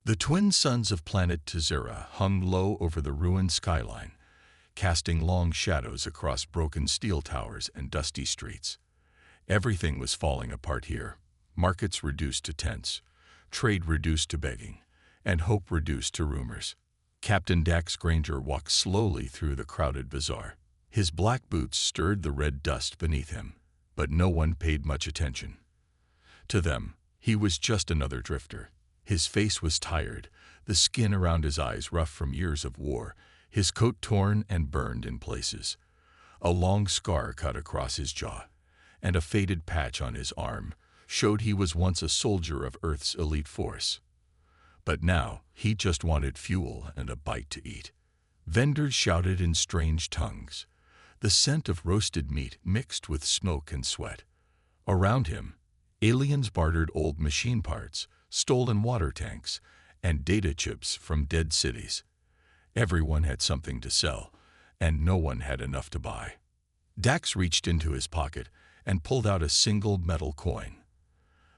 The twin suns of planet Tazera hung low over the ruined skyline, casting long shadows across broken steel towers and dusty streets. Everything was falling apart here. Markets reduced to tents, trade reduced to begging, and hope reduced to rumors. Captain Dax Granger walked slowly through the crowded bazaar. His black boots stirred the red dust beneath him, but no one paid much attention. To them, he was just another drifter. His face was tired, the skin around his eyes rough from years of war, his coat torn and burned in places. A long scar cut across his jaw, and a faded patch on his arm showed he was once a soldier of Earth's elite force. But now, he just wanted fuel and a bite to eat. Vendors shouted in strange tongues. The scent of roasted meat mixed with smoke and sweat. Around him, aliens bartered old machine parts, stolen water tanks, and data chips from dead cities. Everyone had something to sell, and no one had enough to buy. Dax reached into his pocket and pulled out a single metal coin.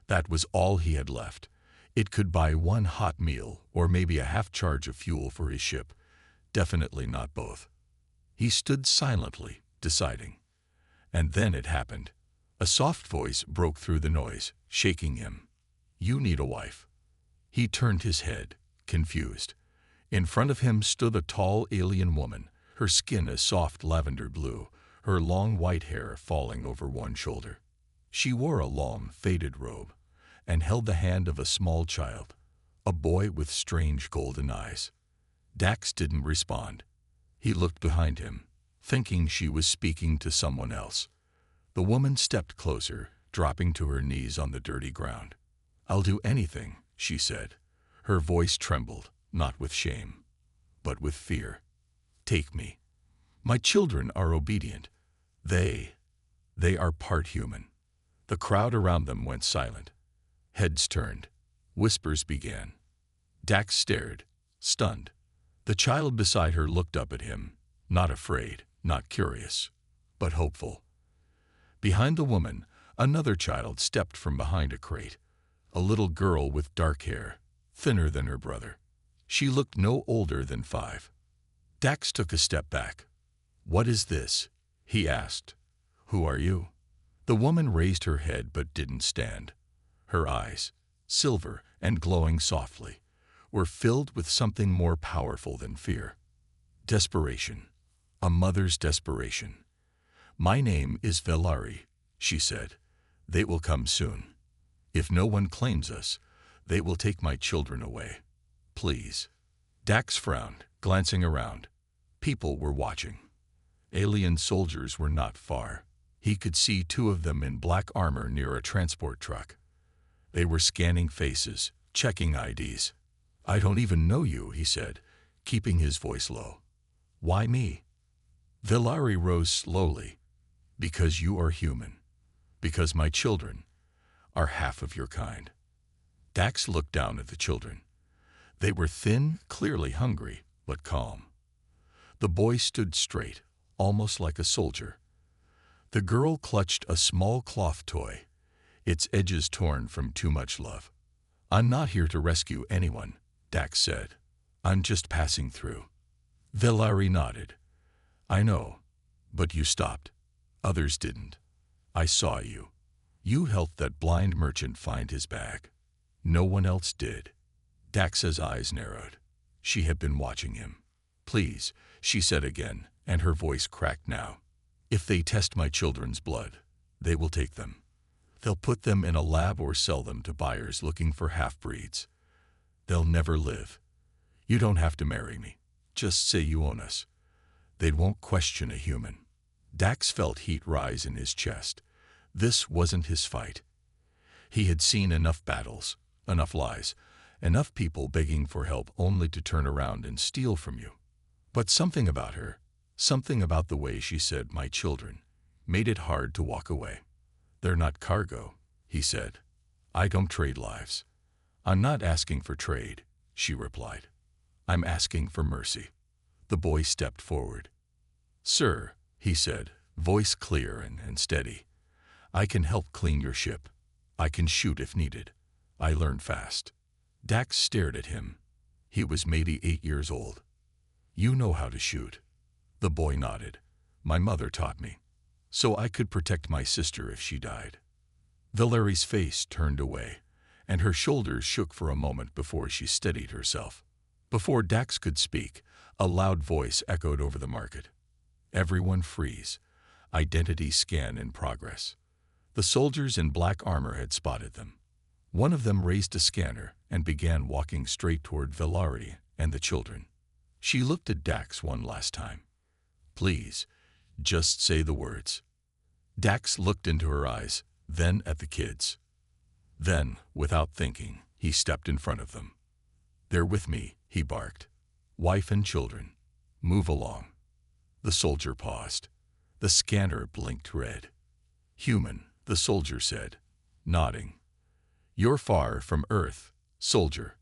That was all he had left. It could buy one hot meal or maybe a half charge of fuel for his ship. Definitely not both. He stood silently, deciding. And then it happened. A soft voice broke through the noise, shaking him. "You need a wife." He turned his head, confused. In front of him stood a tall alien woman, her skin a soft lavender blue, her long white hair falling over one shoulder. She wore a long, faded robe and held the hand of a small child, a boy with strange golden eyes. Dax didn't respond. He looked behind him, thinking she was speaking to someone else. The woman stepped closer, dropping to her knees on the dirty ground. "I'll do anything," she said. Her voice trembled, not with shame, but with fear. "Take me. My children are obedient. They are part human." The crowd around them went silent. Heads turned. Whispers began. Dax stared, stunned. The child beside her looked up at him, not afraid, not curious, but hopeful. Behind the woman, another child stepped from behind a crate, a little girl with dark hair, thinner than her brother. She looked no older than 5. Dax took a step back. "What is this?" he asked. "Who are you?" The woman raised her head but didn't stand. Her eyes, silver and glowing softly, were filled with something more powerful than fear. Desperation. A mother's desperation. "My name is Velari," she said. "They will come soon. If no one claims us, they will take my children away. Please." Dax frowned, glancing around. People were watching. Alien soldiers were not far. He could see 2 of them in black armor near a transport truck. They were scanning faces, checking IDs. "I don't even know you," he said, keeping his voice low. "Why me?" Velari rose slowly. "Because you are human. Because my children are half of your kind." Dax looked down at the children. They were thin, clearly hungry, but calm. The boy stood straight, almost like a soldier. The girl clutched a small cloth toy, its edges torn from too much love. "I'm not here to rescue anyone," Dax said. "I'm just passing through." Velari nodded. "I know, but you stopped. Others didn't. I saw you. You helped that blind merchant find his bag. No one else did." Dax's eyes narrowed. She had been watching him. "Please," she said again, and her voice cracked now. "If they test my children's blood, they will take them. They'll put them in a lab or sell them to buyers looking for half-breeds. They'll never live. You don't have to marry me. Just say you own us. They won't question a human." Dax felt heat rise in his chest. This wasn't his fight. He had seen enough battles, enough lies, enough people begging for help only to turn around and steal from you. But something about her, something about the way she said "my children," made it hard to walk away. "They're not cargo," he said. "I don't trade lives." "I'm not asking for trade," she replied. "I'm asking for mercy." The boy stepped forward. "Sir," he said, voice clear and steady, "I can help clean your ship. I can shoot if needed. I learn fast." Dax stared at him. He was maybe 8 years old. "You know how to shoot." The boy nodded. "My mother taught me, so I could protect my sister if she died." Valeri's face turned away, and her shoulders shook for a moment before she steadied herself. Before Dax could speak, a loud voice echoed over the market. "Everyone freeze. Identity scan in progress." The soldiers in black armor had spotted them. One of them raised a scanner and began walking straight toward Valari and the children. She looked at Dax one last time. "Please, just say the words." Dax looked into her eyes, then at the kids. Then, without thinking, he stepped in front of them. "They're with me," he barked. "Wife and children. Move along." The soldier paused. The scanner blinked red. "Human," the soldier said, nodding. "You're far from Earth, soldier."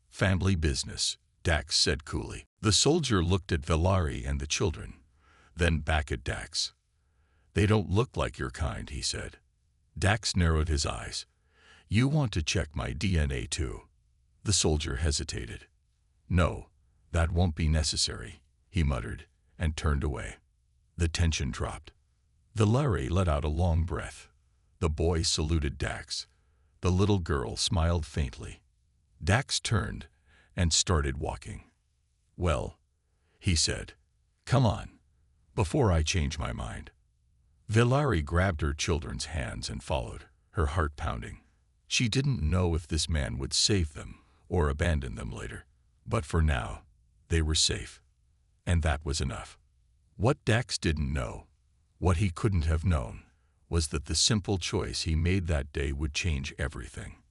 "Family business," Dax said coolly. The soldier looked at Valari and the children, then back at Dax. "They don't look like your kind," he said. Dax narrowed his eyes. "You want to check my DNA too?" The soldier hesitated. "No, that won't be necessary," he muttered, and turned away. The tension dropped. Valari let out a long breath. The boy saluted Dax. The little girl smiled faintly. Dax turned and started walking. "Well," he said, "come on, before I change my mind." Valari grabbed her children's hands and followed, her heart pounding. She didn't know if this man would save them or abandon them later, but for now, they were safe. And that was enough. What Dax didn't know, what he couldn't have known, was that the simple choice he made that day would change everything.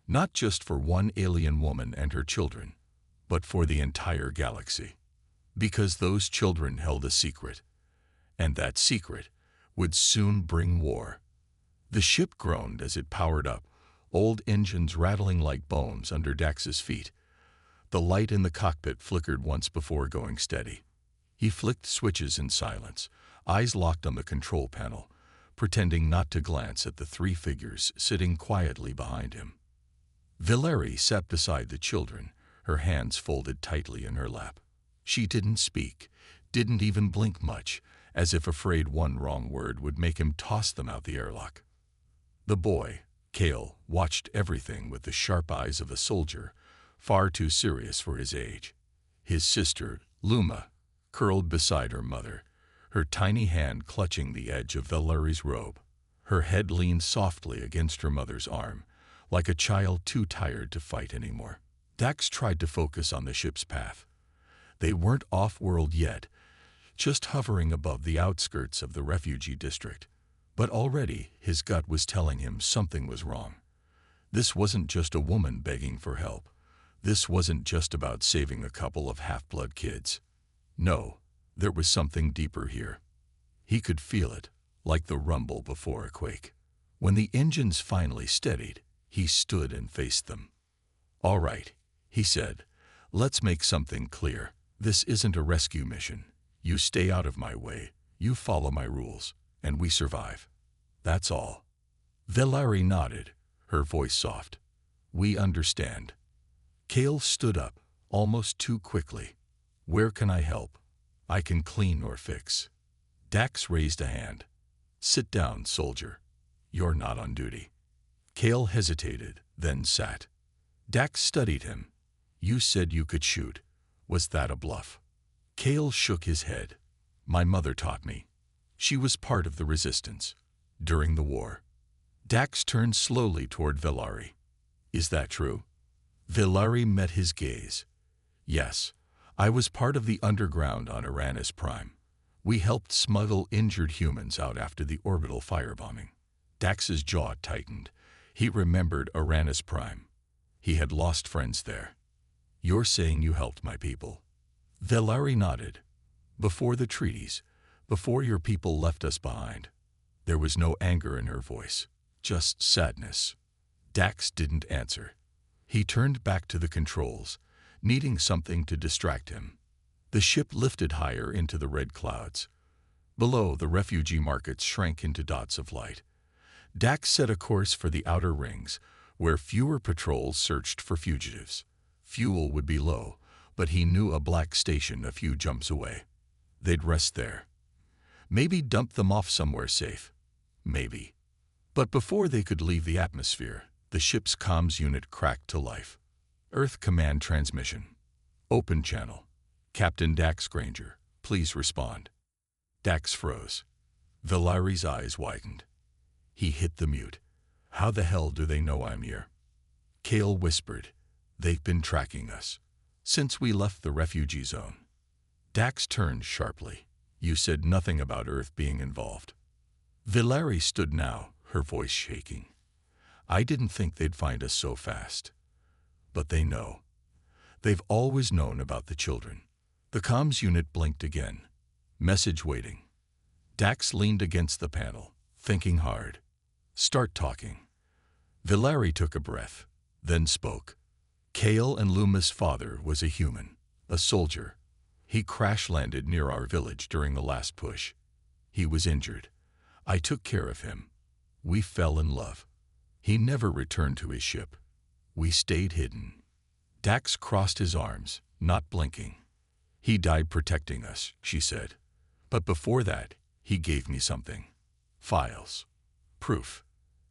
Not just for one alien woman and her children, but for the entire galaxy. Because those children held a secret, and that secret would soon bring war. The ship groaned as it powered up, old engines rattling like bones under Dax's feet. The light in the cockpit flickered once before going steady. He flicked switches in silence, eyes locked on the control panel, pretending not to glance at the three figures sitting quietly behind him. Valari sat beside the children, her hands folded tightly in her lap. She didn't speak, didn't even blink much, as if afraid one wrong word would make him toss them out the airlock. The boy, Kale, watched everything with the sharp eyes of a soldier, far too serious for his age. His sister, Luma, curled beside her mother, her tiny hand clutching the edge of Valari's robe. Her head leaned softly against her mother's arm, like a child too tired to fight anymore. Dax tried to focus on the ship's path. They weren't off-world yet, just hovering above the outskirts of the refugee district. But already his gut was telling him something was wrong. This wasn't just a woman begging for help. This wasn't just about saving a couple of half-blood kids. No, there was something deeper here. He could feel it, like the rumble before a quake. When the engines finally steadied, he stood and faced them. "All right," he said, "let's make something clear. This isn't a rescue mission. You stay out of my way, you follow my rules, and we survive. That's all." Valari nodded, her voice soft. "We understand." Kale stood up, almost too quickly. "Where can I help? I can clean or fix." Dax raised a hand. "Sit down, soldier. You're not on duty." Kale hesitated, then sat. Dax studied him. "You said you could shoot. Was that a bluff?" Kale shook his head. "My mother taught me. She was part of the resistance. During the war." Dax turned slowly toward Valari. "Is that true?" Valari met his gaze. "Yes, I was part of the underground on Uranus Prime. We helped smuggle injured humans out after the orbital firebombing." Dax's jaw tightened. He remembered Uranus Prime. He had lost friends there. "You're saying you helped my people?" Valari nodded. "Before the treaties, before your people left us behind." There was no anger in her voice, just sadness. Dax didn't answer. He turned back to the controls, needing something to distract him. The ship lifted higher into the red clouds. Below, the refugee markets shrank into dots of light. Dax set a course for the outer rings, where fewer patrols searched for fugitives. Fuel would be low, but he knew a black station a few jumps away. They'd rest there. Maybe dump them off somewhere safe. Maybe. But before they could leave the atmosphere, the ship's comms unit cracked to life. Earth Command transmission. Open channel. Captain Dax Granger, please respond. Dax froze. Valari's eyes widened. He hit the mute. How the hell do they know I'm here? Kale whispered. They've been tracking us since we left the refugee zone. Dax turned sharply. You said nothing about Earth being involved. Valari stood now, her voice shaking. I didn't think they'd find us so fast. But they know. They've always known about the children. The comms unit blinked again. Message waiting. Dax leaned against the panel, thinking hard. Start talking. Valari took a breath, then spoke. Kale and Luma's father was a human, a soldier. He crash-landed near our village during the last push. He was injured. I took care of him. We fell in love. He never returned to his ship. We stayed hidden. Dax crossed his arms, not blinking. He died protecting us, she said. But before that, he gave me something. Files. Proof.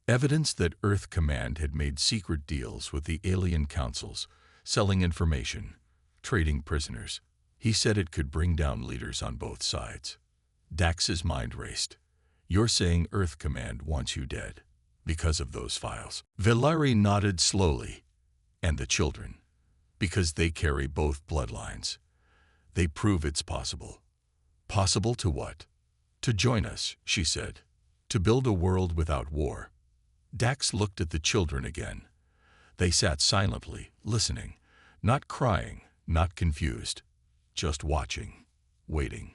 Evidence that Earth Command had made secret deals with the alien councils, selling information, trading prisoners. He said it could bring down leaders on both sides. Dax's mind raced. You're saying Earth Command wants you dead because of those files? Valari nodded slowly. And the children. Because they carry both bloodlines. They prove it's possible. Possible to what? To join us, she said. To build a world without war. Dax looked at the children again. They sat silently, listening, not crying, not confused, just watching, waiting.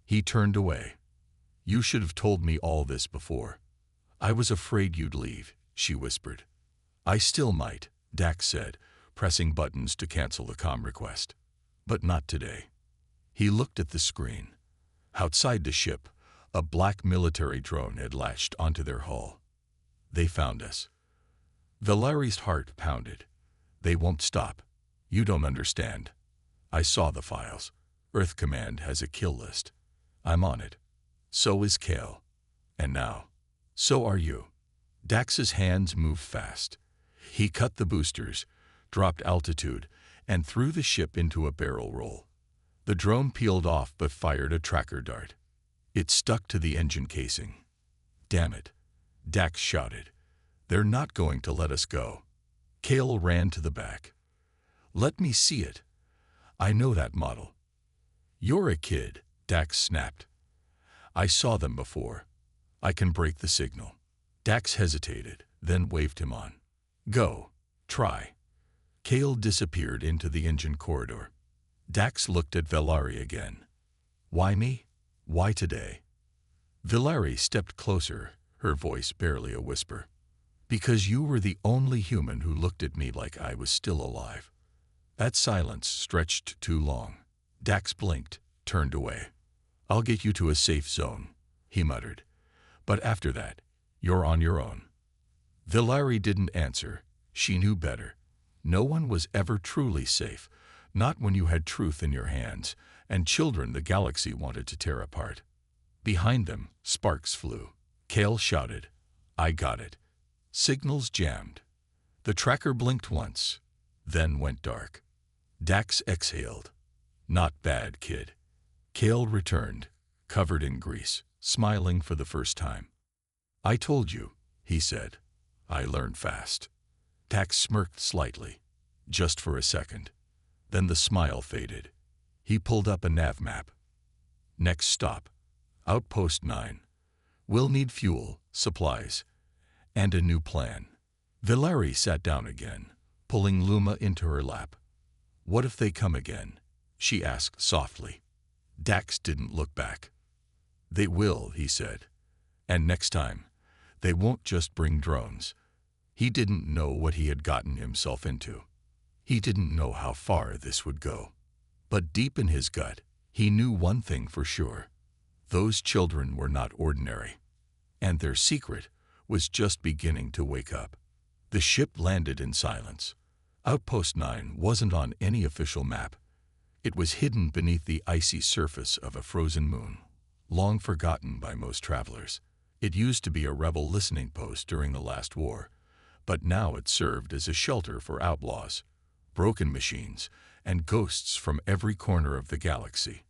He turned away. You should have told me all this before. I was afraid you'd leave, she whispered. I still might, Dax said, pressing buttons to cancel the comm request. But not today. He looked at the screen. Outside the ship, a black military drone had latched onto their hull. They found us. Valari's heart pounded. They won't stop. You don't understand. I saw the files. Earth Command has a kill list. I'm on it. So is Kale. And now, so are you. Dax's hands moved fast. He cut the boosters, dropped altitude, and threw the ship into a barrel roll. The drone peeled off but fired a tracker dart. It stuck to the engine casing. Damn it, Dax shouted. They're not going to let us go. Kale ran to the back. Let me see it. I know that model. You're a kid, Dax snapped. I saw them before. I can break the signal. Dax hesitated, then waved him on. Go. Try. Kale disappeared into the engine corridor. Dax looked at Valari again. Why me? Why today? Valari stepped closer, her voice barely a whisper. Because you were the only human who looked at me like I was still alive. That silence stretched too long. Dax blinked, turned away. I'll get you to a safe zone, he muttered. But after that, you're on your own. Valari didn't answer. She knew better. No one was ever truly safe, not when you had truth in your hands, and children the galaxy wanted to tear apart. Behind them, sparks flew. Kale shouted, I got it. Signals jammed. The tracker blinked once, then went dark. Dax exhaled. Not bad, kid. Kale returned, covered in grease, smiling for the first time. I told you, he said. I learned fast. Dax smirked slightly, just for a second. Then the smile faded. He pulled up a nav map. Next stop, Outpost 9. We'll need fuel, supplies, and a new plan. Valari sat down again, pulling Luma into her lap. What if they come again? She asked softly. Dax didn't look back. They will, he said. And next time, they won't just bring drones. He didn't know what he had gotten himself into. He didn't know how far this would go. But deep in his gut, he knew one thing for sure. Those children were not ordinary. And their secret was just beginning to wake up. The ship landed in silence. Outpost 9 wasn't on any official map. It was hidden beneath the icy surface of a frozen moon, long forgotten by most travelers. It used to be a rebel listening post during the last war, but now it served as a shelter for outlaws, broken machines, and ghosts from every corner of the galaxy.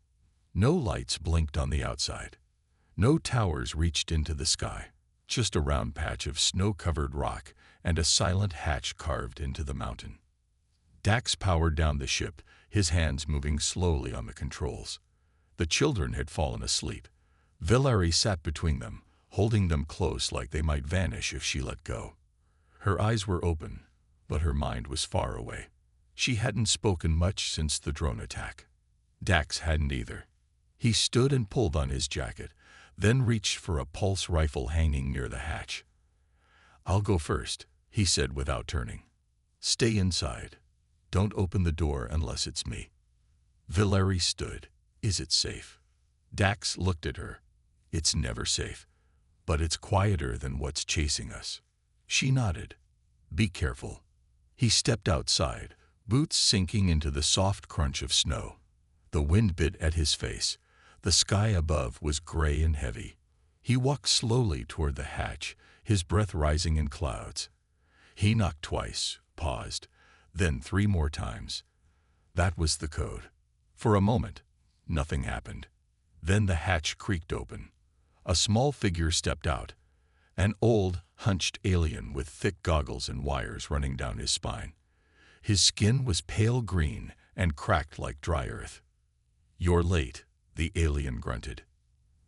No lights blinked on the outside. No towers reached into the sky, just a round patch of snow-covered rock and a silent hatch carved into the mountain. Dax powered down the ship, his hands moving slowly on the controls. The children had fallen asleep. Valerie sat between them, holding them close like they might vanish if she let go. Her eyes were open, but her mind was far away. She hadn't spoken much since the drone attack. Dax hadn't either. He stood and pulled on his jacket, then reached for a pulse rifle hanging near the hatch. "I'll go first," he said without turning. "Stay inside. Don't open the door unless it's me." Valerie stood. "Is it safe?" Dax looked at her. "It's never safe, but it's quieter than what's chasing us." She nodded. "Be careful." He stepped outside, boots sinking into the soft crunch of snow. The wind bit at his face. The sky above was gray and heavy. He walked slowly toward the hatch, his breath rising in clouds. He knocked twice, paused, then 3 more times. That was the code. For a moment, nothing happened. Then the hatch creaked open. A small figure stepped out, an old, hunched alien with thick goggles and wires running down his spine. His skin was pale green and cracked like dry earth. "You're late," the alien grunted.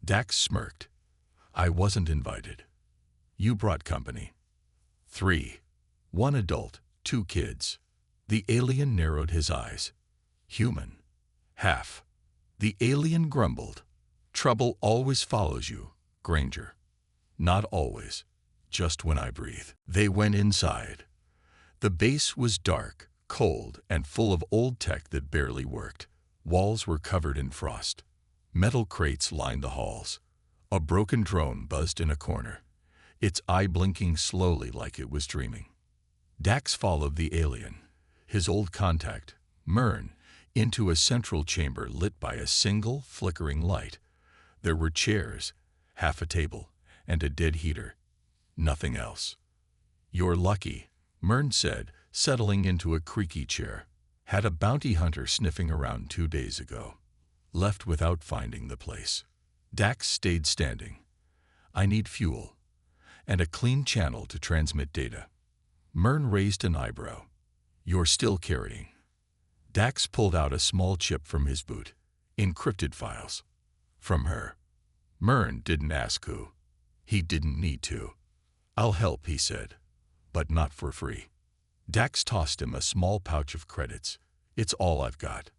Dax smirked. "I wasn't invited." "You brought company." 3. 1 adult, 2 kids. The alien narrowed his eyes. "Human. Half." The alien grumbled. "Trouble always follows you, Granger." "Not always. Just when I breathe." They went inside. The base was dark, cold, and full of old tech that barely worked. Walls were covered in frost. Metal crates lined the halls. A broken drone buzzed in a corner, its eye blinking slowly like it was dreaming. Dax followed the alien, his old contact, Myrn, into a central chamber lit by a single, flickering light. There were chairs, half a table, and a dead heater. Nothing else. "You're lucky," Myrn said, settling into a creaky chair. "Had a bounty hunter sniffing around 2 days ago. Left without finding the place." Dax stayed standing. "I need fuel, and a clean channel to transmit data." Myrn raised an eyebrow. "You're still carrying." Dax pulled out a small chip from his boot. "Encrypted files." From her. Myrn didn't ask who. He didn't need to. "I'll help," he said, "but not for free." Dax tossed him a small pouch of credits. "It's all I've got."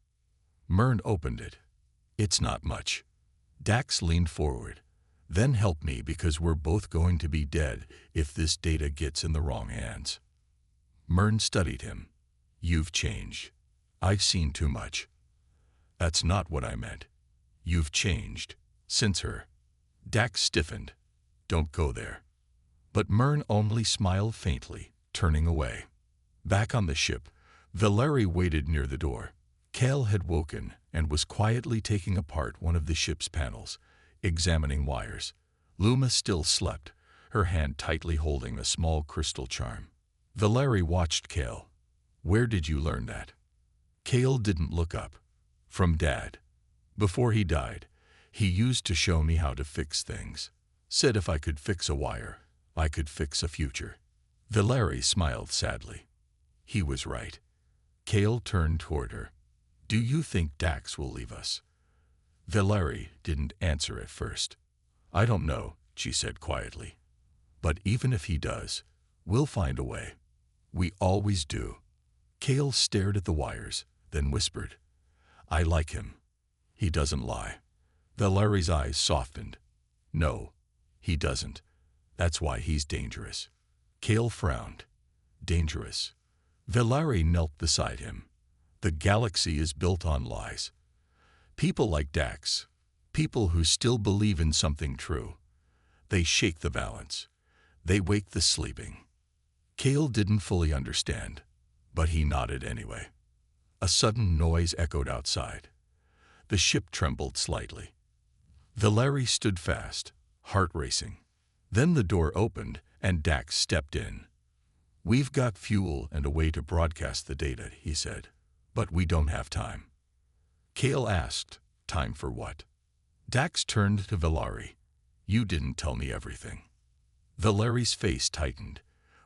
Myrn opened it. "It's not much." Dax leaned forward. "Then help me, because we're both going to be dead if this data gets in the wrong hands." Myrn studied him. "You've changed. I've seen too much." "That's not what I meant. You've changed. Since her." Dax stiffened. "Don't go there." But Myrn only smiled faintly, turning away. Back on the ship, Valerie waited near the door. Kale had woken and was quietly taking apart one of the ship's panels, examining wires. Luma still slept, her hand tightly holding a small crystal charm. Valerie watched Kale. "Where did you learn that?" Kale didn't look up. "From Dad. Before he died, he used to show me how to fix things. Said if I could fix a wire, I could fix a future." Valerie smiled sadly. He was right. Kale turned toward her. "Do you think Dax will leave us?" Valerie didn't answer at first. "I don't know," she said quietly. "But even if he does, we'll find a way. We always do." Kale stared at the wires, then whispered, "I like him. He doesn't lie." Valerie's eyes softened. "No, he doesn't. That's why he's dangerous." Kale frowned. "Dangerous?" Valerie knelt beside him. "The galaxy is built on lies. People like Dax, people who still believe in something true. They shake the balance. They wake the sleeping." Kale didn't fully understand, but he nodded anyway. A sudden noise echoed outside. The ship trembled slightly. Valeri stood fast, heart racing. Then the door opened and Dax stepped in. "We've got fuel and a way to broadcast the data," he said, "but we don't have time." Kale asked, "Time for what?" Dax turned to Valeri. "You didn't tell me everything." Valeri's face tightened.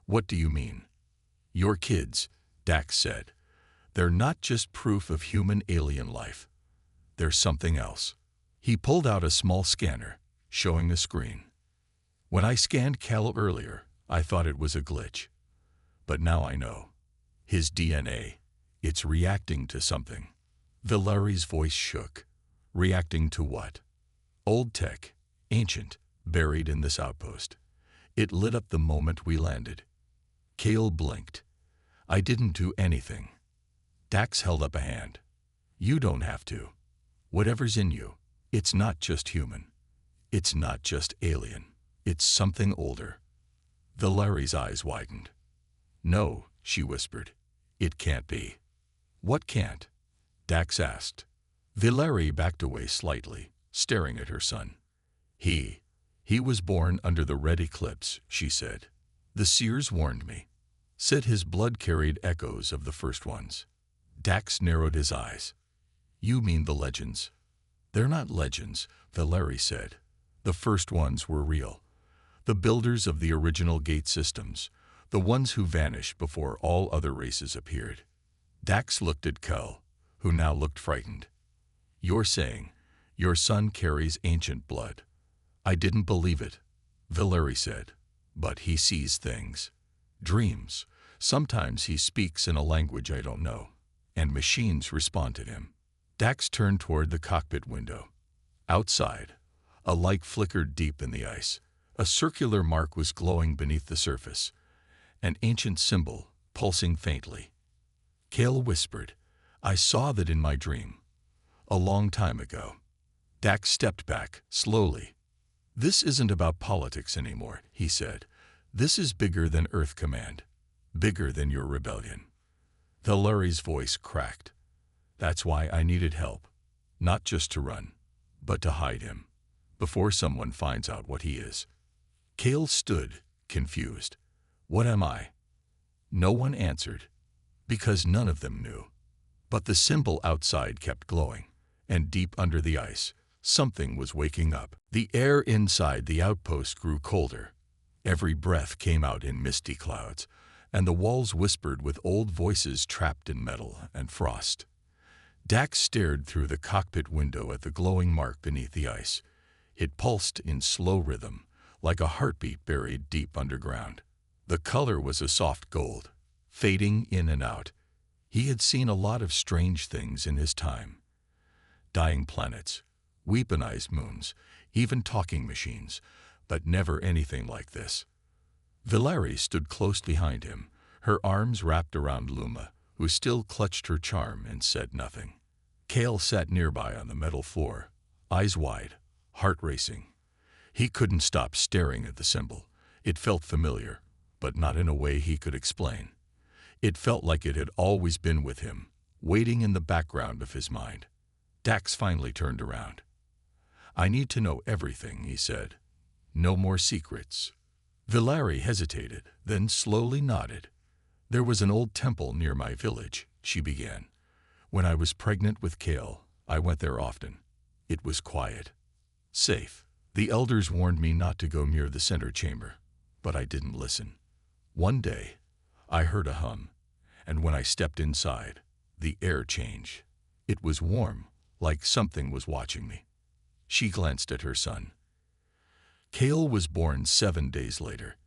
"What do you mean?" "Your kids," Dax said. "They're not just proof of human alien life. There's something else." He pulled out a small scanner, showing a screen. "When I scanned Cal earlier, I thought it was a glitch. But now I know. His DNA, it's reacting to something." Valeri's voice shook. "Reacting to what?" "Old tech, ancient, buried in this outpost. It lit up the moment we landed." Kale blinked. "I didn't do anything." Dax held up a hand. "You don't have to. Whatever's in you, it's not just human. It's not just alien. It's something older." Valeri's eyes widened. "No," she whispered. "It can't be." "What can't?" Dax asked. Valeri backed away slightly, staring at her son. He was born under the red eclipse," she said. "The seers warned me. Said his blood carried echoes of the first ones." Dax narrowed his eyes. "You mean the legends?" "They're not legends," Valeri said. "The first ones were real. The builders of the original gate systems, the ones who vanished before all other races appeared." Dax looked at Kel, who now looked frightened. "You're saying your son carries ancient blood?" "I didn't believe it," Valeri said. "But he sees things. Dreams. Sometimes he speaks in a language I don't know. And machines respond to him." Dax turned toward the cockpit window. Outside, a light flickered deep in the ice. A circular mark was glowing beneath the surface, an ancient symbol pulsing faintly. Kale whispered, "I saw that in my dream. A long time ago." Dax stepped back, slowly. "This isn't about politics anymore," he said. "This is bigger than Earth Command. Bigger than your rebellion." Valeri's voice cracked. "That's why I needed help. Not just to run, but to hide him. Before someone finds out what he is." Kale stood, confused. "What am I?" No one answered, because none of them knew. But the symbol outside kept glowing, and deep under the ice, something was waking up. The air inside the outpost grew colder. Every breath came out in misty clouds, and the walls whispered with old voices trapped in metal and frost. Dax stared through the cockpit window at the glowing mark beneath the ice. It pulsed in slow rhythm, like a heartbeat buried deep underground. The color was a soft gold, fading in and out. He had seen a lot of strange things in his time. Dying planets, weaponized moons, even talking machines, but never anything like this. Valeri stood close behind him, her arms wrapped around Luma, who still clutched her charm and said nothing. Kale sat nearby on the metal floor, eyes wide, heart racing. He couldn't stop staring at the symbol. It felt familiar, but not in a way he could explain. It felt like it had always been with him, waiting in the background of his mind. Dax finally turned around. "I need to know everything," he said. "No more secrets." Valeri hesitated, then slowly nodded. "There was an old temple near my village," she began. "When I was pregnant with Kale, I went there often. It was quiet. Safe. The elders warned me not to go near the center chamber, but I didn't listen. One day, I heard a hum, and when I stepped inside, the air changed. It was warm, like something was watching me." She glanced at her son. Kale was born 7 days later.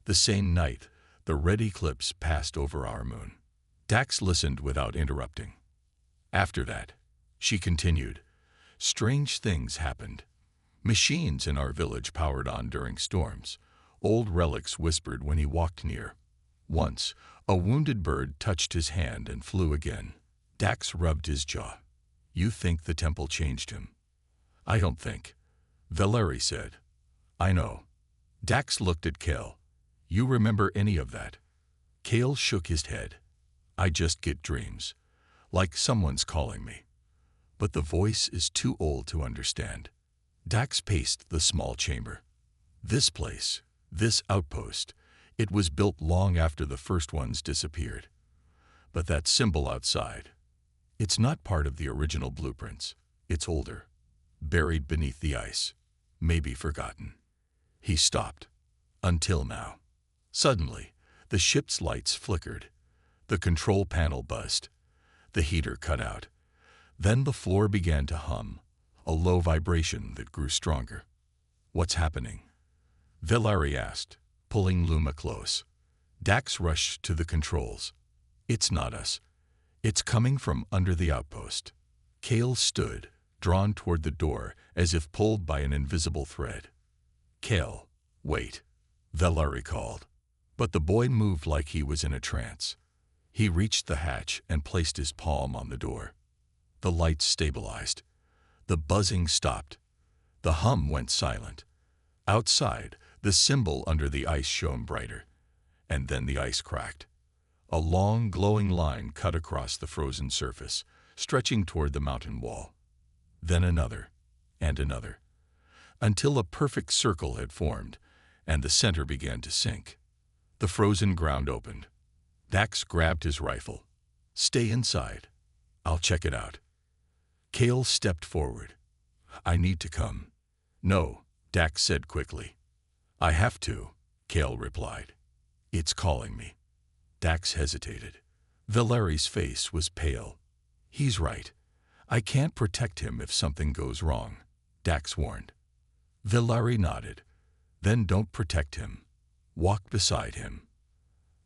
The same night, the red eclipse passed over our moon. Dax listened without interrupting. "After that," she continued, "strange things happened. Machines in our village powered on during storms. Old relics whispered when he walked near. Once, a wounded bird touched his hand and flew again." Dax rubbed his jaw. "You think the temple changed him?" "I don't think," Valeri said. "I know." Dax looked at Kale. "You remember any of that?" Kale shook his head. I just get dreams. Like someone's calling me. But the voice is too old to understand. Dax paced the small chamber. This place, this outpost, it was built long after the first ones disappeared. But that symbol outside, it's not part of the original blueprints. It's older, buried beneath the ice, maybe forgotten. He stopped. Until now. Suddenly, the ship's lights flickered. The control panel buzzed. The heater cut out. Then the floor began to hum, a low vibration that grew stronger. What's happening? Villari asked, pulling Luma close. Dax rushed to the controls. It's not us. It's coming from under the outpost. Kale stood, drawn toward the door as if pulled by an invisible thread. Kale, wait, Villari called. But the boy moved like he was in a trance. He reached the hatch and placed his palm on the door. The lights stabilized. The buzzing stopped. The hum went silent. Outside, the symbol under the ice shone brighter. And then the ice cracked. A long, glowing line cut across the frozen surface, stretching toward the mountain wall. Then another, and another, until a perfect circle had formed, and the center began to sink. The frozen ground opened. Dax grabbed his rifle. Stay inside. I'll check it out. Kale stepped forward. I need to come. No, Dax said quickly. I have to, Kale replied. It's calling me. Dax hesitated. Villari's face was pale. He's right. I can't protect him if something goes wrong, Dax warned. Villari nodded. Then don't protect him. Walk beside him.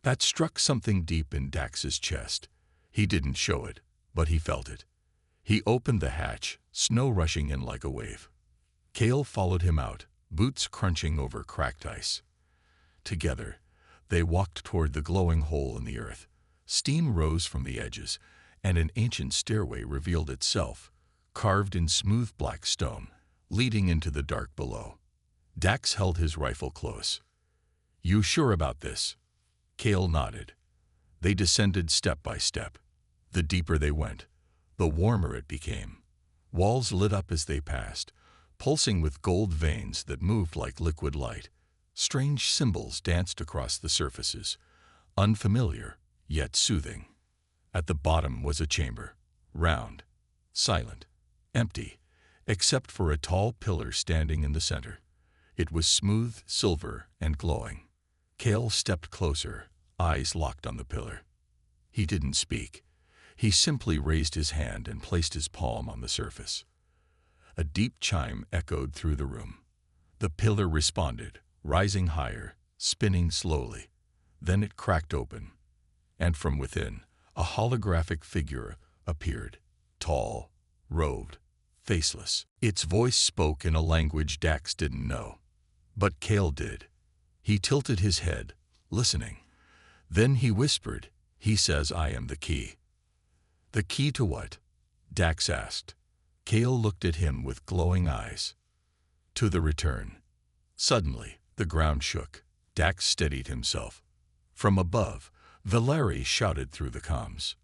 That struck something deep in Dax's chest. He didn't show it, but he felt it. He opened the hatch, snow rushing in like a wave. Kale followed him out, boots crunching over cracked ice. Together, they walked toward the glowing hole in the earth. Steam rose from the edges, and an ancient stairway revealed itself, carved in smooth black stone, leading into the dark below. Dax held his rifle close. You sure about this? Kale nodded. They descended step by step. The deeper they went, the warmer it became. Walls lit up as they passed, pulsing with gold veins that moved like liquid light. Strange symbols danced across the surfaces, unfamiliar, yet soothing. At the bottom was a chamber, round, silent, empty, except for a tall pillar standing in the center. It was smooth, silver, and glowing. Kale stepped closer, eyes locked on the pillar. He didn't speak. He simply raised his hand and placed his palm on the surface. A deep chime echoed through the room. The pillar responded, rising higher, spinning slowly. Then it cracked open, and from within, a holographic figure appeared, tall, robed, faceless. Its voice spoke in a language Dax didn't know. But Kale did. He tilted his head, listening. Then he whispered, He says I am the key. The key to what? Dax asked. Kale looked at him with glowing eyes. To the return. Suddenly, the ground shook. Dax steadied himself. From above, Villari shouted through the comms.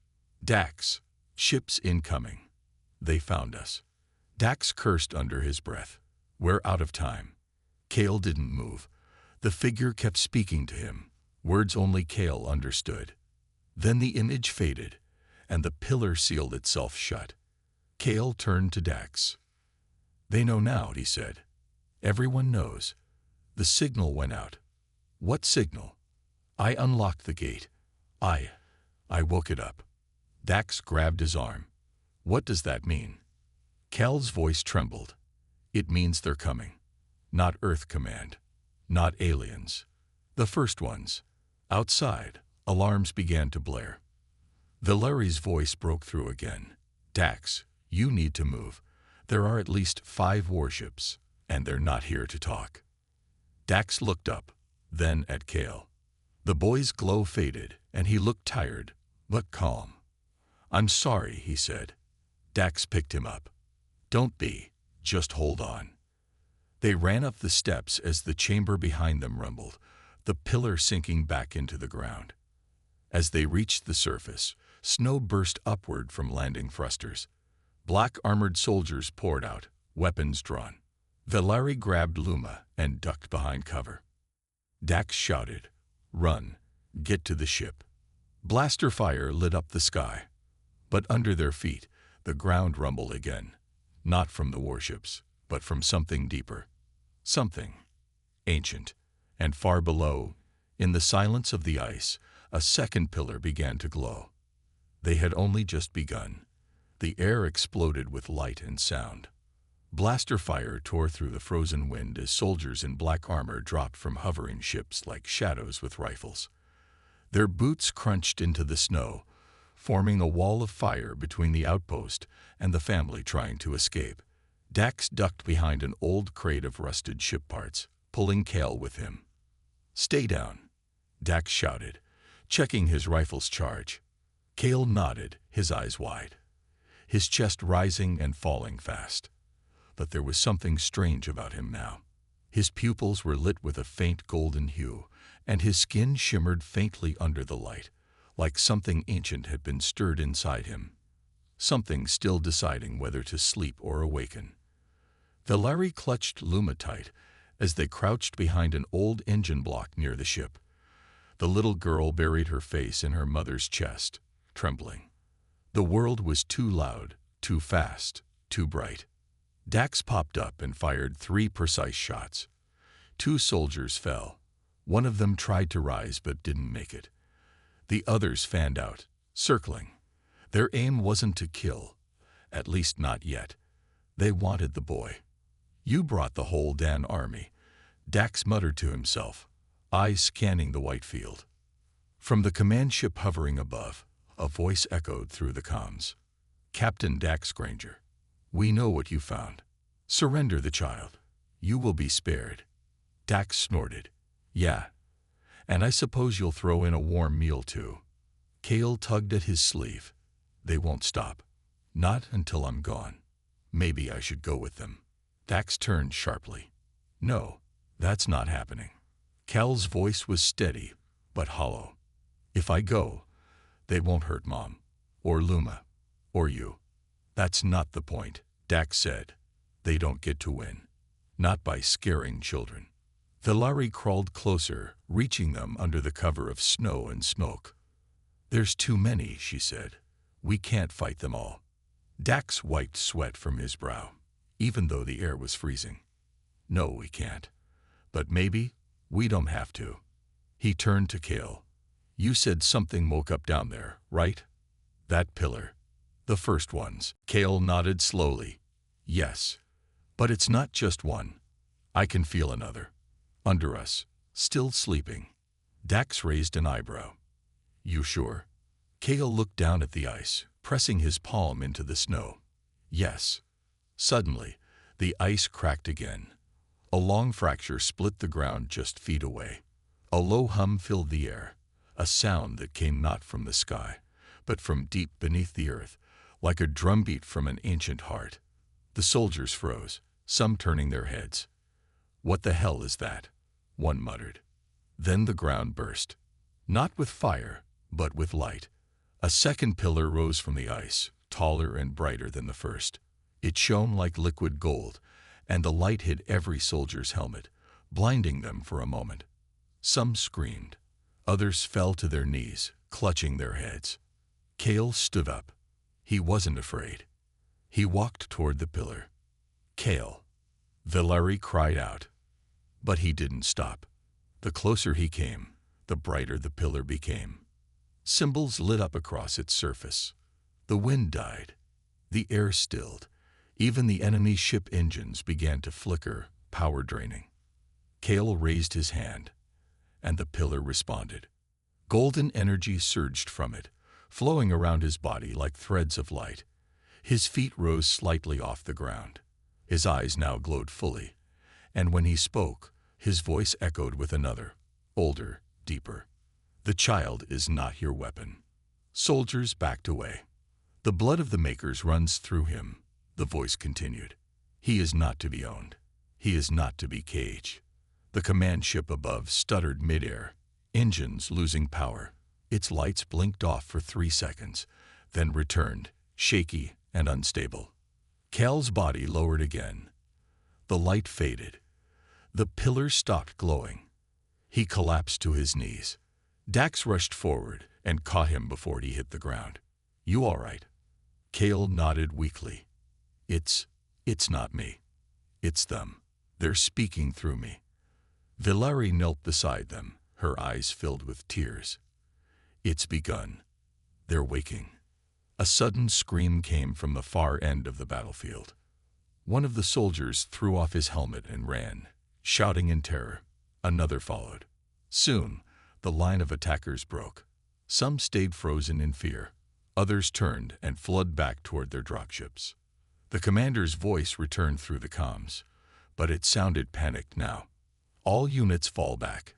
Dax, ships incoming. They found us. Dax cursed under his breath. We're out of time. Kale didn't move. The figure kept speaking to him, words only Kale understood. Then the image faded, and the pillar sealed itself shut. Kale turned to Dax. They know now, he said. Everyone knows. The signal went out. What signal? I unlocked the gate. I woke it up. Dax grabbed his arm. What does that mean? Kale's voice trembled. It means they're coming. Not Earth Command. Not aliens. The first ones. Outside, alarms began to blare. Villari's voice broke through again. Dax, you need to move. There are at least 5 warships, and they're not here to talk. Dax looked up, then at Kale. The boy's glow faded, and he looked tired, but calm. I'm sorry, he said. Dax picked him up. Don't be. Just hold on. They ran up the steps as the chamber behind them rumbled, the pillar sinking back into the ground. As they reached the surface, snow burst upward from landing thrusters. Black armored soldiers poured out, weapons drawn. Valari grabbed Luma and ducked behind cover. Dax shouted, "Run! Get to the ship!" Blaster fire lit up the sky. But under their feet, the ground rumbled again. Not from the warships, but from something deeper. Something ancient. And far below, in the silence of the ice, a second pillar began to glow. They had only just begun. The air exploded with light and sound. Blaster fire tore through the frozen wind as soldiers in black armor dropped from hovering ships like shadows with rifles. Their boots crunched into the snow, forming a wall of fire between the outpost and the family trying to escape. Dax ducked behind an old crate of rusted ship parts, pulling Kale with him. "Stay down," Dax shouted, checking his rifle's charge. Kale nodded, his eyes wide, his chest rising and falling fast. But there was something strange about him now. His pupils were lit with a faint golden hue, and his skin shimmered faintly under the light, like something ancient had been stirred inside him. Something still deciding whether to sleep or awaken. Valari clutched Luma tight as they crouched behind an old engine block near the ship. The little girl buried her face in her mother's chest, trembling. The world was too loud, too fast, too bright. Dax popped up and fired 3 precise shots. 2 soldiers fell. One of them tried to rise but didn't make it. The others fanned out, circling. Their aim wasn't to kill, at least not yet. They wanted the boy. "You brought the whole damn army," Dax muttered to himself, eyes scanning the white field. From the command ship hovering above, a voice echoed through the comms. "Captain Dax Granger, we know what you found. Surrender the child. You will be spared." Dax snorted. "Yeah. And I suppose you'll throw in a warm meal too." Kale tugged at his sleeve. "They won't stop. Not until I'm gone. Maybe I should go with them." Dax turned sharply. "No, that's not happening." Cal's voice was steady, but hollow. "If I go, they won't hurt Mom, or Luma, or you." "That's not the point," Dax said. "They don't get to win. Not by scaring children." Valari crawled closer, reaching them under the cover of snow and smoke. "There's too many," she said. "We can't fight them all." Dax wiped sweat from his brow, even though the air was freezing. "No, we can't. But maybe we don't have to." He turned to Kale. "You said something woke up down there, right? That pillar. The first ones." Kale nodded slowly. "Yes. But it's not just one. I can feel another. Under us, still sleeping." Dax raised an eyebrow. "You sure?" Kale looked down at the ice, pressing his palm into the snow. "Yes." Suddenly, the ice cracked again. A long fracture split the ground just feet away. A low hum filled the air, a sound that came not from the sky, but from deep beneath the earth, like a drumbeat from an ancient heart. The soldiers froze, some turning their heads. "What the hell is that?" one muttered. Then the ground burst. Not with fire, but with light. A second pillar rose from the ice, taller and brighter than the first. It shone like liquid gold, and the light hit every soldier's helmet, blinding them for a moment. Some screamed. Others fell to their knees, clutching their heads. Kale stood up. He wasn't afraid. He walked toward the pillar. "Kale!" Valari cried out. But he didn't stop. The closer he came, the brighter the pillar became. Symbols lit up across its surface. The wind died. The air stilled. Even the enemy ship engines began to flicker, power draining. Kale raised his hand, and the pillar responded. Golden energy surged from it, flowing around his body like threads of light. His feet rose slightly off the ground. His eyes now glowed fully, and when he spoke, his voice echoed with another, older, deeper. "The child is not your weapon." Soldiers backed away. "The blood of the Makers runs through him," the voice continued. "He is not to be owned. He is not to be caged." The command ship above stuttered midair, engines losing power. Its lights blinked off for 3 seconds, then returned, shaky and unstable. Cal's body lowered again. The light faded. The pillars stopped glowing. He collapsed to his knees. Dax rushed forward and caught him before he hit the ground. "You all right?" Cal nodded weakly. It's not me. It's them. They're speaking through me." Valerie knelt beside them, her eyes filled with tears. "It's begun. They're waking." A sudden scream came from the far end of the battlefield. One of the soldiers threw off his helmet and ran, shouting in terror. Another followed. Soon, the line of attackers broke. Some stayed frozen in fear. Others turned and fled back toward their dropships. The commander's voice returned through the comms, but it sounded panicked now. "All units fall back.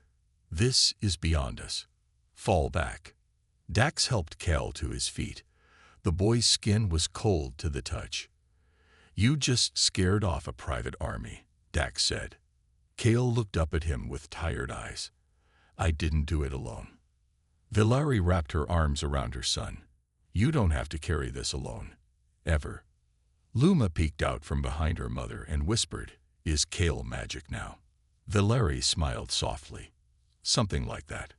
This is beyond us. Fall back." Dax helped Cal to his feet. The boy's skin was cold to the touch. "You just scared off a private army," Dax said. Cal looked up at him with tired eyes. "I didn't do it alone." Valerie wrapped her arms around her son. "You don't have to carry this alone. Ever." Luma peeked out from behind her mother and whispered, "Is Cal magic now?" Valerie smiled softly. "Something like that."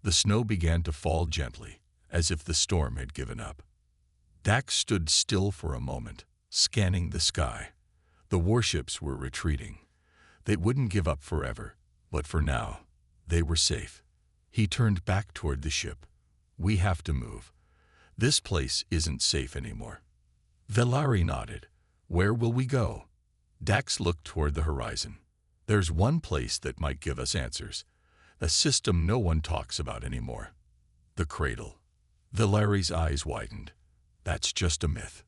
The snow began to fall gently, as if the storm had given up. Dax stood still for a moment, scanning the sky. The warships were retreating. They wouldn't give up forever, but for now, they were safe. He turned back toward the ship. "We have to move. This place isn't safe anymore." Valerie nodded. "Where will we go?" Dax looked toward the horizon. "There's one place that might give us answers. A system no one talks about anymore. The cradle." Valerie's eyes widened. "That's just a myth."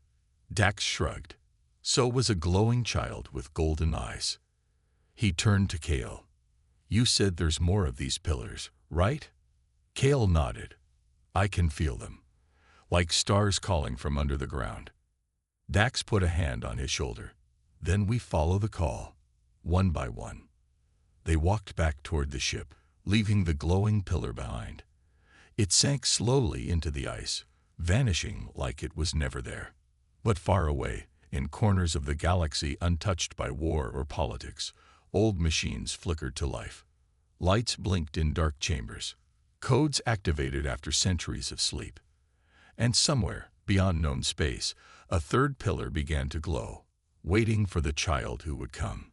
Dax shrugged. So was a glowing child with golden eyes. He turned to Cal. "You said there's more of these pillars, right?" Cal nodded. "I can feel them, like stars calling from under the ground." Dax put a hand on his shoulder. "Then we follow the call, one by one." They walked back toward the ship, leaving the glowing pillar behind. It sank slowly into the ice, vanishing like it was never there. But far away, in corners of the galaxy untouched by war or politics, old machines flickered to life. Lights blinked in dark chambers, codes activated after centuries of sleep. And somewhere, beyond known space, a third pillar began to glow, waiting for the child who would come.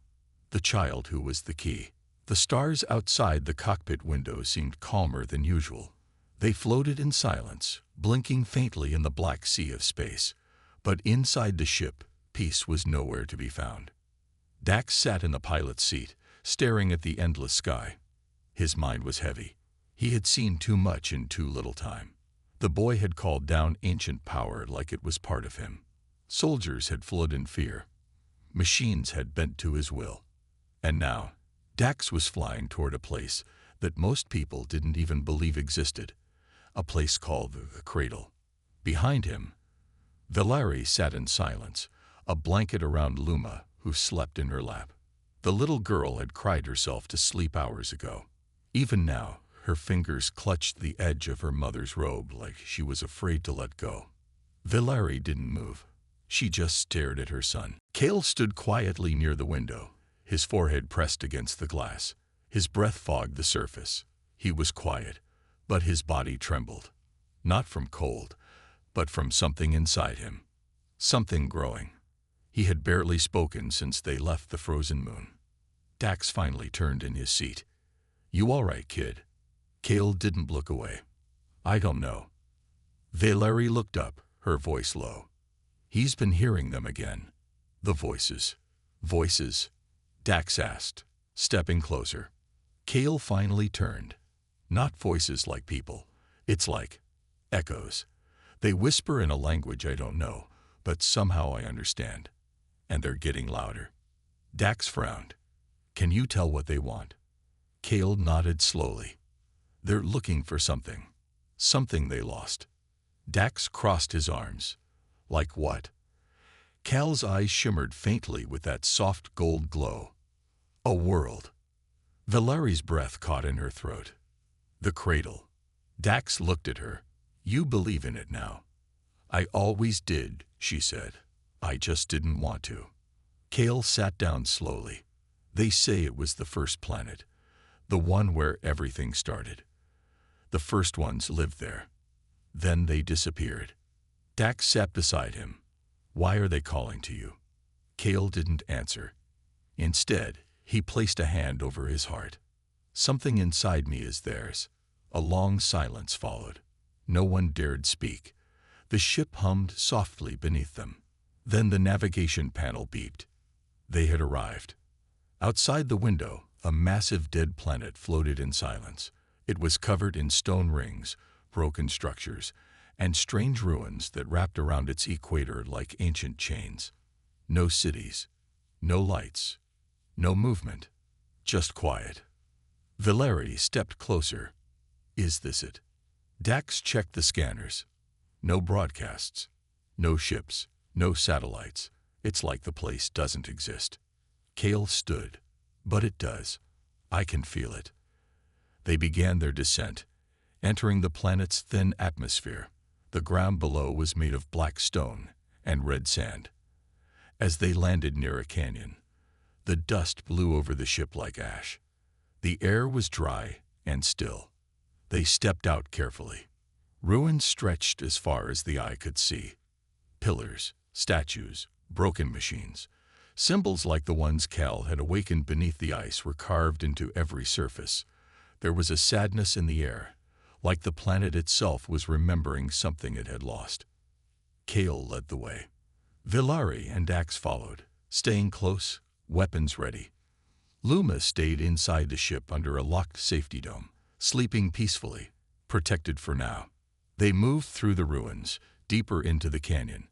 The child who was the key. The stars outside the cockpit window seemed calmer than usual. They floated in silence, blinking faintly in the black sea of space. But inside the ship, peace was nowhere to be found. Dax sat in the pilot's seat, staring at the endless sky. His mind was heavy. He had seen too much in too little time. The boy had called down ancient power like it was part of him. Soldiers had fled in fear. Machines had bent to his will. And now, Dax was flying toward a place that most people didn't even believe existed. A place called the Cradle. Behind him, Valerie sat in silence, a blanket around Luma, who slept in her lap. The little girl had cried herself to sleep hours ago. Even now, her fingers clutched the edge of her mother's robe like she was afraid to let go. Valerie didn't move. She just stared at her son. Cal stood quietly near the window, his forehead pressed against the glass. His breath fogged the surface. He was quiet, but his body trembled. Not from cold, but from something inside him. Something growing. He had barely spoken since they left the frozen moon. Dax finally turned in his seat. "You all right, kid?" Cal didn't look away. "I don't know." Valerie looked up, her voice low. "He's been hearing them again." "The voices." "Voices?" Dax asked, stepping closer. Cal finally turned. "Not voices like people. It's like echoes. They whisper in a language I don't know, but somehow I understand. And they're getting louder." Dax frowned. "Can you tell what they want?" Cal nodded slowly. "They're looking for something. Something they lost." Dax crossed his arms. "Like what?" Cal's eyes shimmered faintly with that soft gold glow. "A world." Valerie's breath caught in her throat. "The cradle." Dax looked at her. You believe in it now. I always did, she said. I just didn't want to. Kale sat down slowly. They say it was the first planet, the one where everything started. The first ones lived there. Then they disappeared. Dax sat beside him. Why are they calling to you? Kale didn't answer. Instead, he placed a hand over his heart. Something inside me is theirs. A long silence followed. No one dared speak. The ship hummed softly beneath them. Then the navigation panel beeped. They had arrived. Outside the window, a massive dead planet floated in silence. It was covered in stone rings, broken structures, and strange ruins that wrapped around its equator like ancient chains. No cities, no lights, no movement, just quiet. Valeri stepped closer. Is this it? Dax checked the scanners. No broadcasts, no ships, no satellites. It's like the place doesn't exist. Kale stood. But it does. I can feel it. They began their descent, entering the planet's thin atmosphere. The ground below was made of black stone and red sand. As they landed near a canyon, the dust blew over the ship like ash. The air was dry and still. They stepped out carefully. Ruins stretched as far as the eye could see. Pillars, statues, broken machines. Symbols like the ones Cal had awakened beneath the ice were carved into every surface. There was a sadness in the air, like the planet itself was remembering something it had lost. Kale led the way. Valeri and Dax followed, staying close, weapons ready. Luma stayed inside the ship under a locked safety dome, sleeping peacefully, protected for now. They moved through the ruins, deeper into the canyon,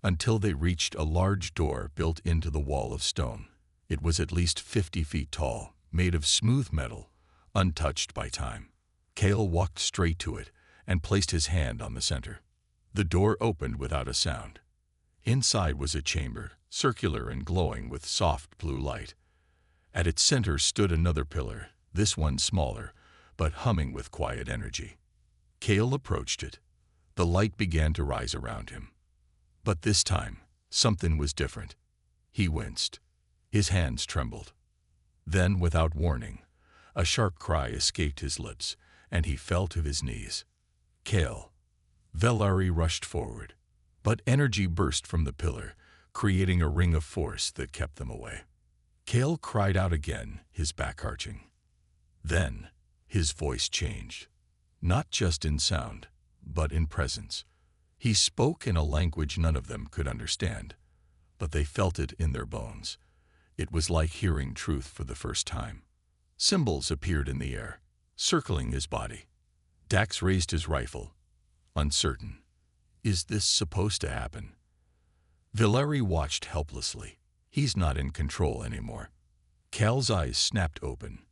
until they reached a large door built into the wall of stone. It was at least 50 feet tall, made of smooth metal, untouched by time. Kale walked straight to it and placed his hand on the center. The door opened without a sound. Inside was a chamber, circular and glowing with soft blue light. At its center stood another pillar, this one smaller, but humming with quiet energy. Kale approached it. The light began to rise around him. But this time, something was different. He winced. His hands trembled. Then, without warning, a sharp cry escaped his lips, and he fell to his knees. Kale. Valeri rushed forward, but energy burst from the pillar, creating a ring of force that kept them away. Kale cried out again, his back arching. Then, his voice changed, not just in sound, but in presence. He spoke in a language none of them could understand, but they felt it in their bones. It was like hearing truth for the first time. Symbols appeared in the air, circling his body. Dax raised his rifle, uncertain. Is this supposed to happen? Valeri watched helplessly. He's not in control anymore. Cal's eyes snapped open,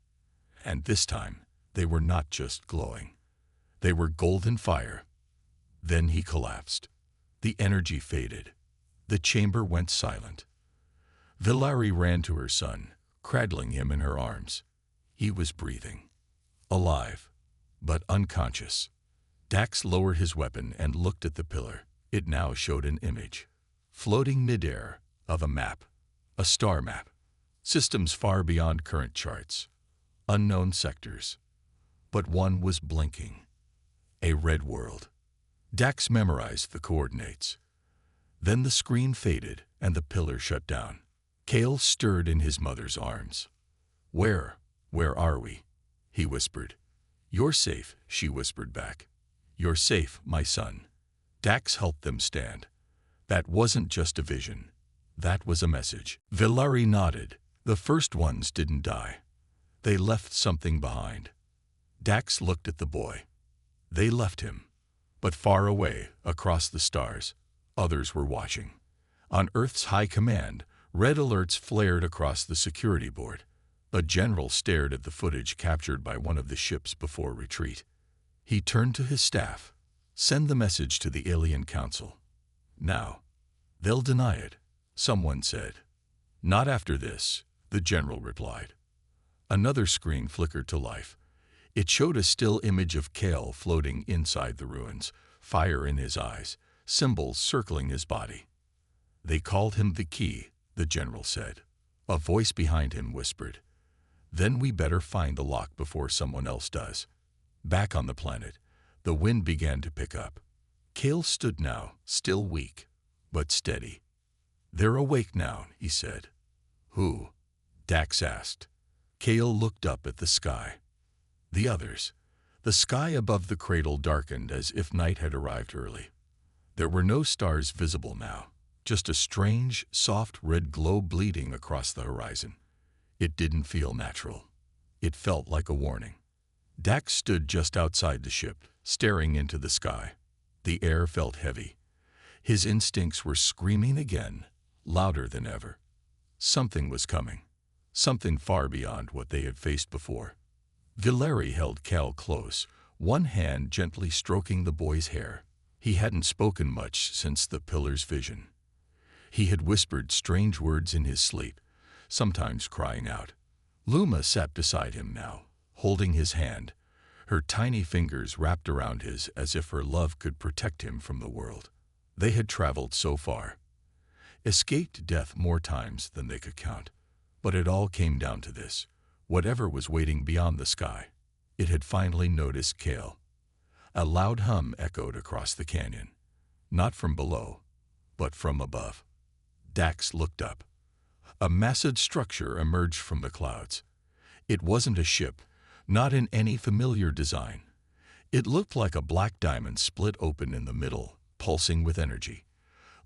and this time they were not just glowing. They were golden fire. Then he collapsed. The energy faded. The chamber went silent. Valeri ran to her son, cradling him in her arms. He was breathing. Alive, but unconscious. Dax lowered his weapon and looked at the pillar. It now showed an image, floating midair, of a map. A star map. Systems far beyond current charts. Unknown sectors. But one was blinking. A red world. Dax memorized the coordinates. Then the screen faded and the pillar shut down. Kale stirred in his mother's arms. Where are we? He whispered. You're safe, she whispered back. You're safe, my son. Dax helped them stand. That wasn't just a vision. That was a message. Valeri nodded. The first ones didn't die. They left something behind. Dax looked at the boy. They left him. But far away, across the stars, others were watching. On Earth's high command, red alerts flared across the security board. A general stared at the footage captured by one of the ships before retreat. He turned to his staff. Send the message to the Alien Council. Now. They'll deny it, someone said. Not after this, the general replied. Another screen flickered to life. It showed a still image of Kale floating inside the ruins, fire in his eyes, symbols circling his body. They called him the Key, the general said. A voice behind him whispered, "Then we better find the lock before someone else does." Back on the planet, the wind began to pick up. Kale stood now, still weak, but steady. "They're awake now," he said. "Who?" Dax asked. Kale looked up at the sky. The others. The sky above the cradle darkened as if night had arrived early. There were no stars visible now, just a strange, soft red glow bleeding across the horizon. It didn't feel natural. It felt like a warning. Dax stood just outside the ship, staring into the sky. The air felt heavy. His instincts were screaming again, louder than ever. Something was coming. Something far beyond what they had faced before. Valeri held Cal close, one hand gently stroking the boy's hair. He hadn't spoken much since the pillar's vision. He had whispered strange words in his sleep, sometimes crying out. Luma sat beside him now, holding his hand, her tiny fingers wrapped around his as if her love could protect him from the world. They had traveled so far, escaped death more times than they could count, but it all came down to this. Whatever was waiting beyond the sky, it had finally noticed Kale. A loud hum echoed across the canyon, not from below, but from above. Dax looked up. A massive structure emerged from the clouds. It wasn't a ship, not in any familiar design. It looked like a black diamond split open in the middle, pulsing with energy.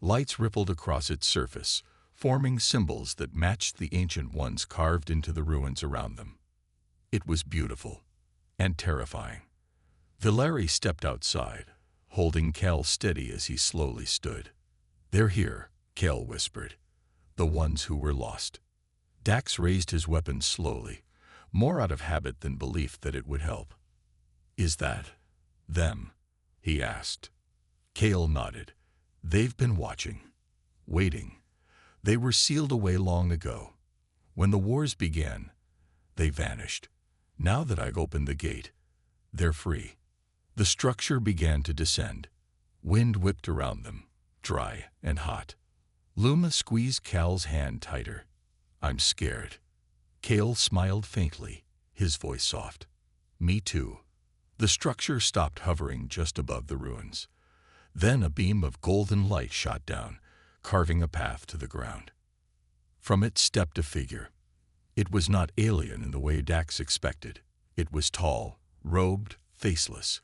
Lights rippled across its surface, forming symbols that matched the ancient ones carved into the ruins around them. It was beautiful and terrifying. Valeri stepped outside, holding Cal steady as he slowly stood. "They're here," Cal whispered. "The ones who were lost." Dax raised his weapon slowly, more out of habit than belief that it would help. "Is that them?" he asked. Cal nodded. "They've been watching, waiting. They were sealed away long ago. When the wars began, they vanished. Now that I've opened the gate, they're free." The structure began to descend. Wind whipped around them, dry and hot. Luma squeezed Cal's hand tighter. "I'm scared." Cal smiled faintly, his voice soft. "Me too." The structure stopped hovering just above the ruins. Then a beam of golden light shot down, carving a path to the ground. From it stepped a figure. It was not alien in the way Dax expected. It was tall, robed, faceless.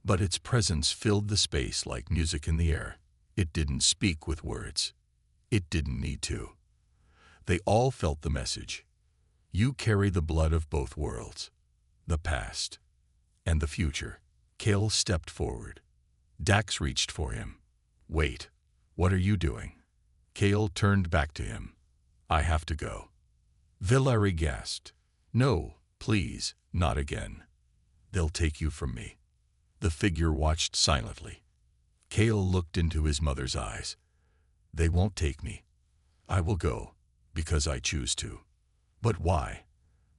But its presence filled the space like music in the air. It didn't speak with words. It didn't need to. They all felt the message. You carry the blood of both worlds, the past and the future. Cal stepped forward. Dax reached for him. "Wait, what are you doing?" Cal turned back to him. "I have to go." Valeri gasped. "No, please, not again. They'll take you from me." The figure watched silently. Cal looked into his mother's eyes. "They won't take me. I will go, because I choose to." "But why?"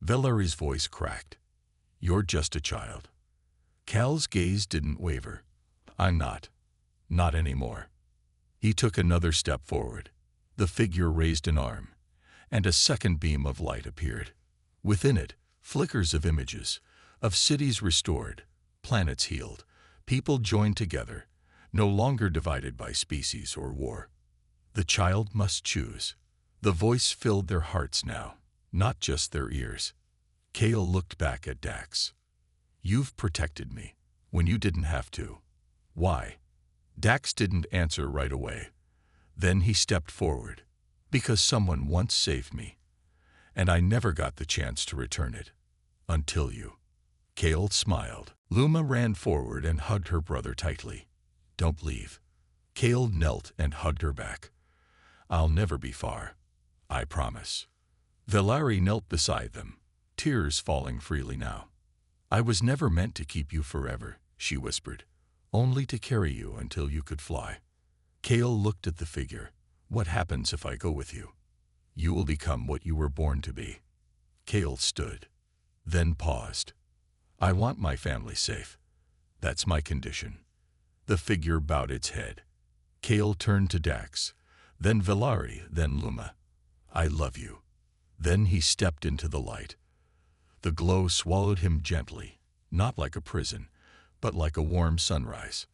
Valeri's voice cracked. "You're just a child." Cal's gaze didn't waver. "I'm not. Not anymore." He took another step forward. The figure raised an arm, and a second beam of light appeared. Within it, flickers of images, of cities restored, planets healed, people joined together, no longer divided by species or war. The child must choose. The voice filled their hearts now, not just their ears. Cal looked back at Dax. "You've protected me, when you didn't have to. Why?" Dax didn't answer right away. Then he stepped forward. "Because someone once saved me, and I never got the chance to return it. Until you." Cal smiled. Luma ran forward and hugged her brother tightly. "Don't leave." Cal knelt and hugged her back. "I'll never be far. I promise." Valeri knelt beside them, tears falling freely now. "I was never meant to keep you forever," she whispered. "Only to carry you until you could fly." Cal looked at the figure. "What happens if I go with you?" "You will become what you were born to be." Cal stood, then paused. I want my family safe. That's my condition. The figure bowed its head. Kale turned to Dax, then Villari, then Luma. I love you. Then he stepped into the light. The glow swallowed him gently, not like a prison, but like a warm sunrise.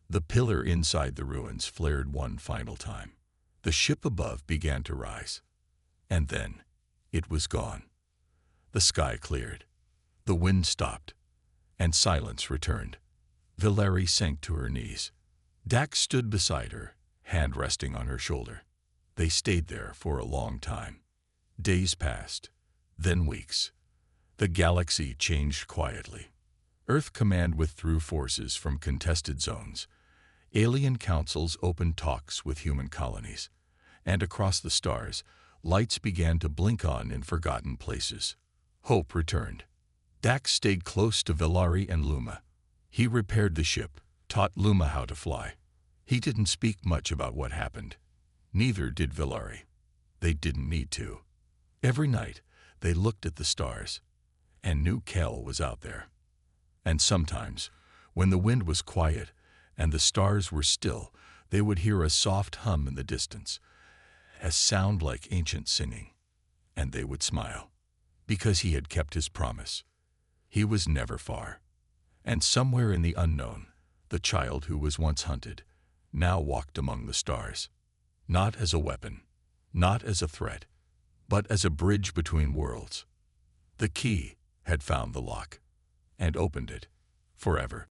The pillar inside the ruins flared one final time. The ship above began to rise. And then, it was gone. The sky cleared. The wind stopped. And silence returned. Villari sank to her knees. Dax stood beside her, hand resting on her shoulder. They stayed there for a long time. Days passed, then weeks. The galaxy changed quietly. Earth Command withdrew forces from contested zones. Alien councils opened talks with human colonies. And across the stars, lights began to blink on in forgotten places. Hope returned. Dax stayed close to Villari and Luma. He repaired the ship, taught Luma how to fly. He didn't speak much about what happened. Neither did Villari. They didn't need to. Every night, they looked at the stars, and knew Kel was out there. And sometimes, when the wind was quiet and the stars were still, they would hear a soft hum in the distance, a sound like ancient singing, and they would smile, because he had kept his promise. He was never far. And somewhere in the unknown, the child who was once hunted now walked among the stars, not as a weapon, not as a threat, but as a bridge between worlds. The key had found the lock and opened it forever.